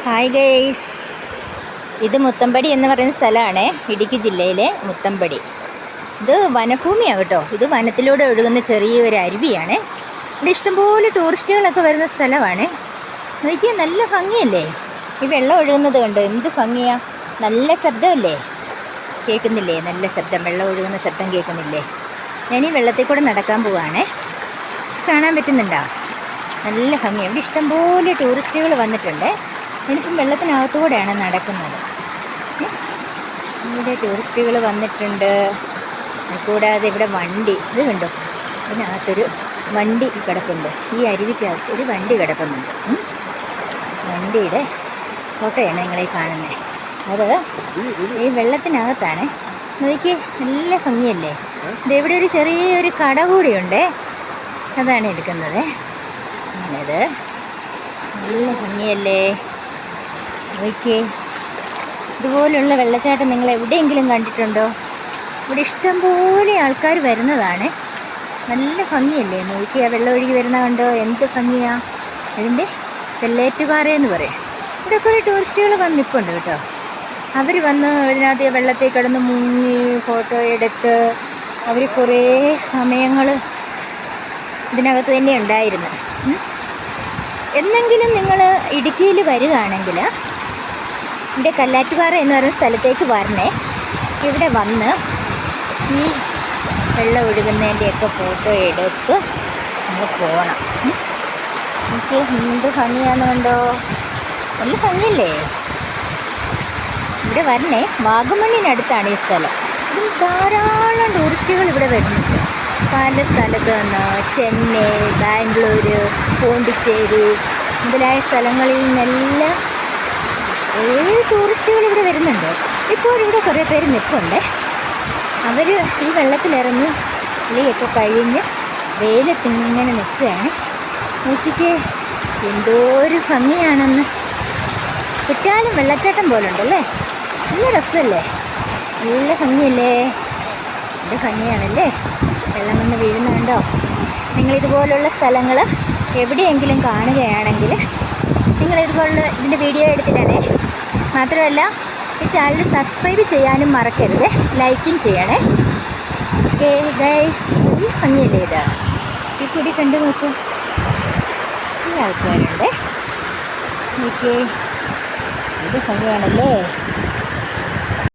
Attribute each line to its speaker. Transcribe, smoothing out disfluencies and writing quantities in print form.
Speaker 1: Hi guys, ഇത് മുത്തമ്പടി എന്ന് പറയുന്ന സ്ഥലമാണ്. ഇടുക്കി ജില്ലയിലെ മുത്തമ്പടി. ഇത് വനഭൂമിയാണ് കേട്ടോ. ഇത് വനത്തിലൂടെ ഒഴുകുന്ന ചെറിയൊരു അരുവിയാണ്. ഇവിടെ ഇഷ്ടംപോലെ ടൂറിസ്റ്റുകളൊക്കെ വരുന്ന സ്ഥലമാണ്. നോക്കിയാൽ നല്ല ഭംഗിയല്ലേ? ഈ വെള്ളം ഒഴുകുന്നത് കണ്ടോ, എന്ത് ഭംഗിയാ! നല്ല ശബ്ദമല്ലേ, കേൾക്കുന്നില്ലേ? നല്ല ശബ്ദം, വെള്ളം ഒഴുകുന്ന ശബ്ദം കേൾക്കുന്നില്ലേ? ഞാനീ വെള്ളത്തിൽ കൂടെ നടക്കാൻ പോവാണേ. കാണാൻ പറ്റുന്നുണ്ടോ? നല്ല ഭംഗിയാണ്. ഇവിടെ ഇഷ്ടംപോലെ ടൂറിസ്റ്റുകൾ വന്നിട്ടുണ്ട്. എനിക്കും വെള്ളത്തിനകത്തുകൂടെയാണ് നടക്കുന്നത്. ഇവിടെ ടൂറിസ്റ്റുകൾ വന്നിട്ടുണ്ട്. കൂടാതെ ഇവിടെ വണ്ടി, ഇത് കണ്ടോ, ഇതിനകത്തൊരു വണ്ടി കിടപ്പുണ്ട്. ഈ അരുവിക്കകത്ത് ഒരു വണ്ടി കിടക്കുന്നുണ്ട്. വണ്ടിയുടെ ഫോട്ടോയാണ് നിങ്ങളീ കാണുന്നത്. അത് ഈ വെള്ളത്തിനകത്താണ്. നോക്കി, നല്ല ഭംഗിയല്ലേ? ഇതെവിടെ ഒരു ചെറിയൊരു കട കൂടിയുണ്ട്, അതാണ് എടുക്കുന്നത്. അങ്ങനെയത് നല്ല ഭംഗിയല്ലേ? നോക്കിയേ, ഇതുപോലുള്ള വെള്ളച്ചാട്ടം നിങ്ങൾ എവിടെയെങ്കിലും കണ്ടിട്ടുണ്ടോ? ഇവിടെ ഇഷ്ടംപോലെ ആൾക്കാർ വരുന്നതാണ്. നല്ല ഭംഗിയല്ലേ? നോക്കി, ആ വെള്ളം ഒഴുകി വരുന്ന കണ്ടോ, എന്ത് ഭംഗിയാ! ഇതിൻ്റെ വെള്ളേറ്റുപാറയെന്ന് പറയും. ഇവിടെ കുറേ ടൂറിസ്റ്റുകൾ വന്നിപ്പുണ്ട് കേട്ടോ. അവർ വന്ന് ഇതിനകത്ത് വെള്ളത്തിൽ കിടന്ന് മുങ്ങി ഫോട്ടോ എടുത്ത് അവർ കുറേ സമയങ്ങൾ ഇതിനകത്ത് തന്നെ ഉണ്ടായിരുന്നു. എന്നെങ്കിലും നിങ്ങൾ ഇടുക്കിയിൽ വരികയാണെങ്കിൽ ഇവിടെ കല്ലാറ്റുപാറ എന്ന് പറയുന്ന സ്ഥലത്തേക്ക് വരണേ. ഇവിടെ വന്ന് ഈ വെള്ളം ഒഴുകുന്നതിൻ്റെയൊക്കെ ഫോട്ടോ എടുത്ത് നമ്മൾ പോകണം. എനിക്ക് എന്ത് ഭംഗിയാണെന്ന് കണ്ടോ, നല്ല ഭംഗിയല്ലേ? ഇവിടെ വരണേ. വാഗമണ്ണിനടുത്താണ് ഈ സ്ഥലം. ഇതിൽ ധാരാളം ടൂറിസ്റ്റുകൾ ഇവിടെ വരുന്നുണ്ട്. പല സ്ഥലത്ത് നിന്ന്, ചെന്നൈ, ബാംഗ്ലൂർ, പോണ്ടിച്ചേരി മുതലായ സ്ഥലങ്ങളിൽ നിന്നെല്ലാം ടൂറിസ്റ്റുകൾ ഇവിടെ വരുന്നുണ്ട്. ഇപ്പോൾ ഇവിടെ കുറേ പേര് നിൽപ്പുണ്ട്. അവർ ഈ വെള്ളത്തിലിറങ്ങി ഇളിയൊക്കെ കഴിഞ്ഞ് വെയിലത്തിങ്ങനെ നിൽക്കുകയാണ്. നോക്കിക്കേ, എന്തോ ഒരു ഭംഗിയാണെന്ന്. കുറ്റാലും വെള്ളച്ചാട്ടം പോലെ ഉണ്ടല്ലേ? നല്ല രസമല്ലേ? നല്ല ഭംഗിയല്ലേ? നല്ല ഭംഗിയാണല്ലേ? വെള്ളം വന്ന് വീഴുന്നുണ്ടോ? നിങ്ങളിതുപോലുള്ള സ്ഥലങ്ങൾ എവിടെയെങ്കിലും കാണുകയാണെങ്കിൽ നിങ്ങളിതുപോലുള്ള ഇതിൻ്റെ വീഡിയോ എടുത്തിടണേ. മാത്രമല്ല, ഈ ചാനൽ സബ്സ്ക്രൈബ് ചെയ്യാനും മറക്കരുത്, ലൈക്കും ചെയ്യണേ. ഓക്കെ ഗൈസ്, നല്ല ഭംഗിയല്ലേ ഇത്? ഈ കൂടി കണ്ടു നോക്കൂ, ഈ ആൾക്കാരുണ്ട്. ഓക്കെ, ഇത് ഭംഗിയാണല്ലേ?